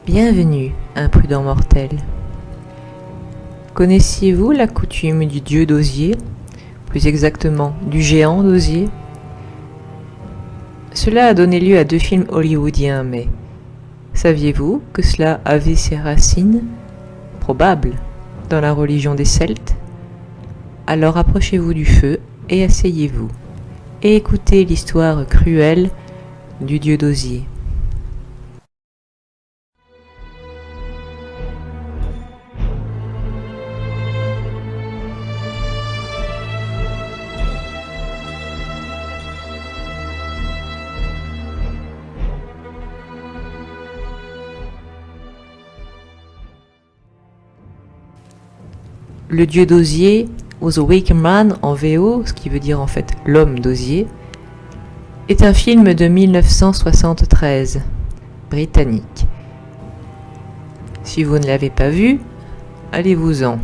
Bienvenue, imprudent mortel. Connaissiez-vous la coutume du dieu d'osier, plus exactement du géant d'osier? Cela a donné lieu à 2 films hollywoodiens, mais saviez-vous que cela avait ses racines probables dans la religion des Celtes? Alors approchez-vous du feu et asseyez-vous, et écoutez l'histoire cruelle du dieu d'osier. Le dieu d'osier, ou The Wicker Man en VO, ce qui veut dire en fait l'homme d'osier, est un film de 1973, britannique. Si vous ne l'avez pas vu, allez-vous-en.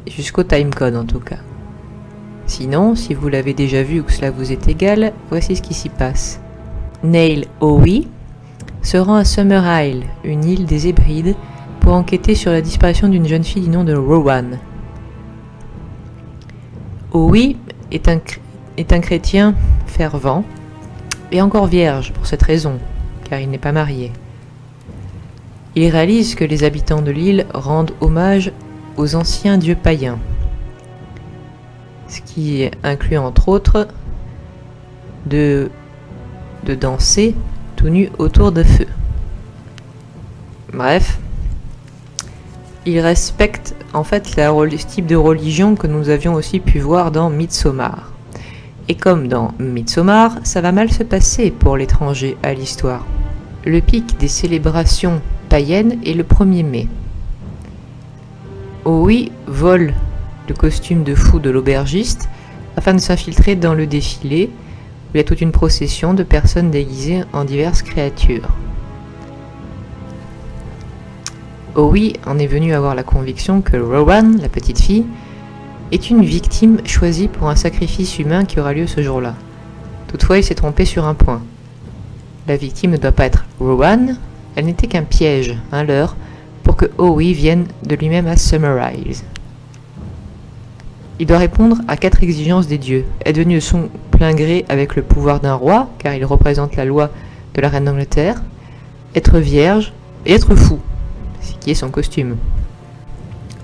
Jusqu'au timecode en tout cas. Sinon, si vous l'avez déjà vu ou que cela vous est égal, voici ce qui s'y passe. Neil Howe se rend à Summer Isle, une île des Hébrides, pour enquêter sur la disparition d'une jeune fille du nom de Rowan. Howe est un chrétien fervent et encore vierge pour cette raison, car il n'est pas marié. Il réalise que les habitants de l'île rendent hommage aux anciens dieux païens, ce qui inclut entre autres de danser tout nu autour de feu. Bref, il respecte en fait ce type de religion que nous avions aussi pu voir dans Midsommar. Et comme dans Midsommar, ça va mal se passer pour l'étranger à l'histoire. Le pic des célébrations païennes est le 1er mai. Howe vole le costume de fou de l'aubergiste afin de s'infiltrer dans le défilé où il y a toute une procession de personnes déguisées en diverses créatures. Howe en est venu avoir la conviction que Rowan, la petite fille, est une victime choisie pour un sacrifice humain qui aura lieu ce jour-là. Toutefois, il s'est trompé sur un point. La victime ne doit pas être Rowan, elle n'était qu'un piège, un leurre, pour que Howe vienne de lui-même à Summer Isle. Il doit répondre à 4 exigences des dieux. Être venu de son plein gré avec le pouvoir d'un roi, car il représente la loi de la reine d'Angleterre, être vierge et être fou, ce qui est son costume.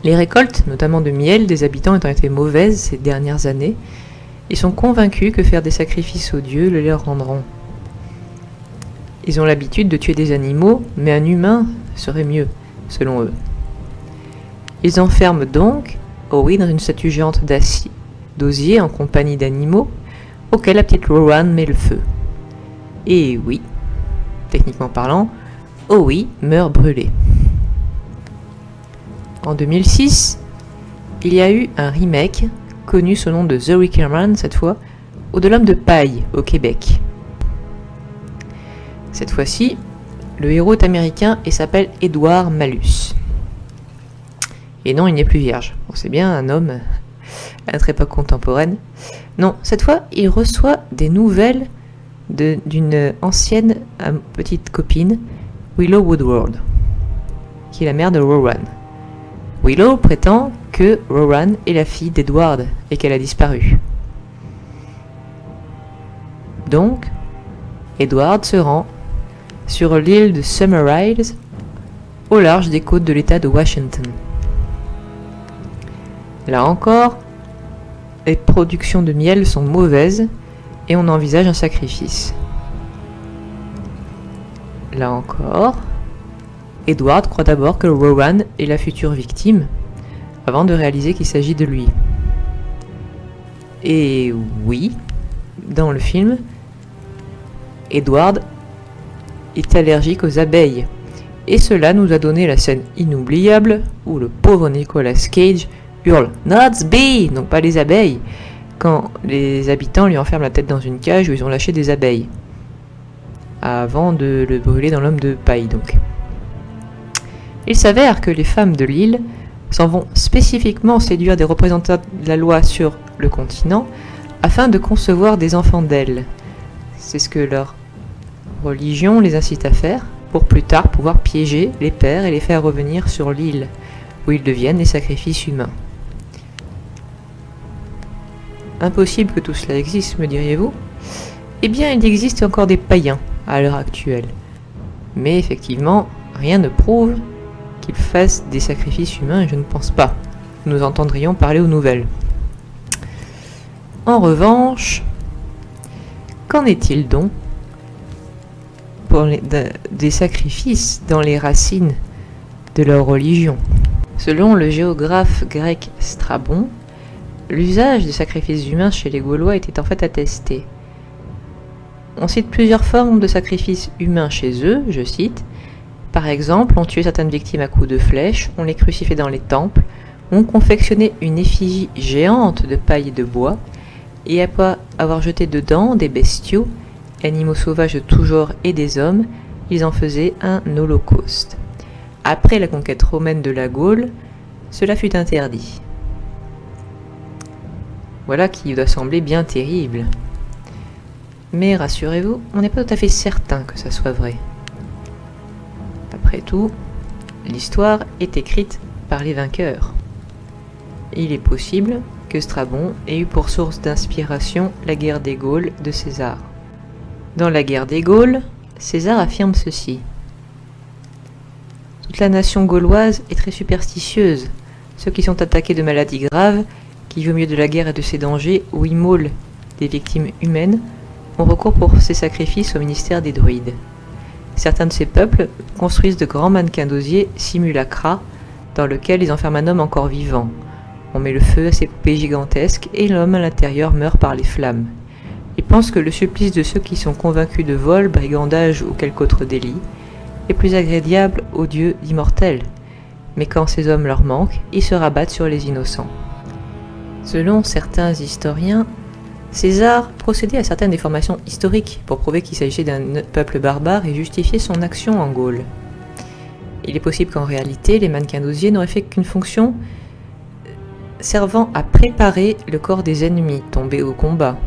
Les récoltes, notamment de miel, des habitants étant été mauvaises ces dernières années, ils sont convaincus que faire des sacrifices aux dieux le leur rendront. Ils ont l'habitude de tuer des animaux, mais un humain serait mieux, selon eux. Ils enferment donc Howe dans une statue géante d'osier en compagnie d'animaux, auquel la petite Rowan met le feu. Et oui, techniquement parlant, Howe meurt brûlé. En 2006, il y a eu un remake, connu sous le nom de The Wicker Man cette fois, ou de l'homme de paille au Québec. Cette fois-ci, le héros est américain et s'appelle Edward Malus. Et non, il n'est plus vierge. Bon, c'est bien un homme à notre époque contemporaine. Non, cette fois, il reçoit des nouvelles d'une ancienne petite copine, Willow Woodward, qui est la mère de Rowan. Willow prétend que Rowan est la fille d'Edward et qu'elle a disparu. Donc, Edward se rend sur l'île de Summer Isle, au large des côtes de l'État de Washington. Là encore, les productions de miel sont mauvaises et on envisage un sacrifice. Là encore, Edward croit d'abord que Rowan est la future victime, avant de réaliser qu'il s'agit de lui. Et oui, dans le film, Edward est allergique aux abeilles. Et cela nous a donné la scène inoubliable où le pauvre Nicolas Cage hurle « Not bee !» donc pas les abeilles, quand les habitants lui enferment la tête dans une cage où ils ont lâché des abeilles, avant de le brûler dans l'homme de paille donc. Il s'avère que les femmes de l'île s'en vont spécifiquement séduire des représentants de la loi sur le continent afin de concevoir des enfants d'elles. C'est ce que leur religion les incite à faire, pour plus tard pouvoir piéger les pères et les faire revenir sur l'île, où ils deviennent des sacrifices humains. Impossible que tout cela existe, me diriez-vous? Eh bien, il existe encore des païens à l'heure actuelle. Mais effectivement, rien ne prouve qu'ils fassent des sacrifices humains et je ne pense pas que nous entendrions parler aux nouvelles. En revanche, qu'en est-il donc pour des sacrifices dans les racines de leur religion? Selon le géographe grec Strabon, l'usage des sacrifices humains chez les Gaulois était en fait attesté. On cite plusieurs formes de sacrifices humains chez eux, je cite. Par exemple, on tuait certaines victimes à coups de flèche, on les crucifiait dans les temples, on confectionnait une effigie géante de paille et de bois, et après avoir jeté dedans des bestiaux, animaux sauvages de tout genre et des hommes, ils en faisaient un holocauste. Après la conquête romaine de la Gaule, cela fut interdit. Voilà qui doit sembler bien terrible. Mais rassurez-vous, on n'est pas tout à fait certain que ça soit vrai. Après tout, l'histoire est écrite par les vainqueurs. Il est possible que Strabon ait eu pour source d'inspiration la guerre des Gaules de César. Dans la guerre des Gaules, César affirme ceci. Toute la nation gauloise est très superstitieuse. Ceux qui sont attaqués de maladies graves, qui vivent au milieu de la guerre et de ses dangers, ou immolent des victimes humaines, ont recours pour ces sacrifices au ministère des druides. Certains de ces peuples construisent de grands mannequins d'osier simulacra dans lesquels ils enferment un homme encore vivant. On met le feu à ces poupées gigantesques et l'homme à l'intérieur meurt par les flammes. Ils pensent que le supplice de ceux qui sont convaincus de vol, brigandage ou quelque autre délit est plus agréable aux dieux immortels. Mais quand ces hommes leur manquent, ils se rabattent sur les innocents. Selon certains historiens, César procédait à certaines déformations historiques pour prouver qu'il s'agissait d'un peuple barbare et justifier son action en Gaule. Il est possible qu'en réalité, les mannequins d'osier n'auraient fait qu'une fonction servant à préparer le corps des ennemis tombés au combat,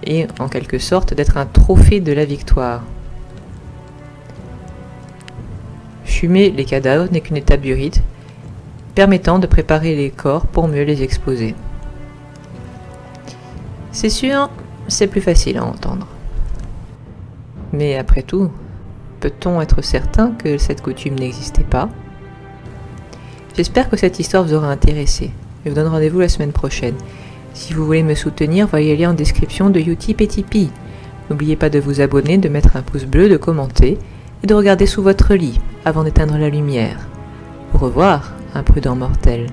et en quelque sorte d'être un trophée de la victoire. Fumer les cadavres n'est qu'une étape du rite, permettant de préparer les corps pour mieux les exposer. C'est sûr, c'est plus facile à entendre. Mais après tout, peut-on être certain que cette coutume n'existait pas? J'espère que cette histoire vous aura intéressé. Je vous donne rendez-vous la semaine prochaine. Si vous voulez me soutenir, voyez le lien en description de Utip et Tipeee. N'oubliez pas de vous abonner, de mettre un pouce bleu, de commenter et de regarder sous votre lit avant d'éteindre la lumière. Au revoir, imprudent mortel.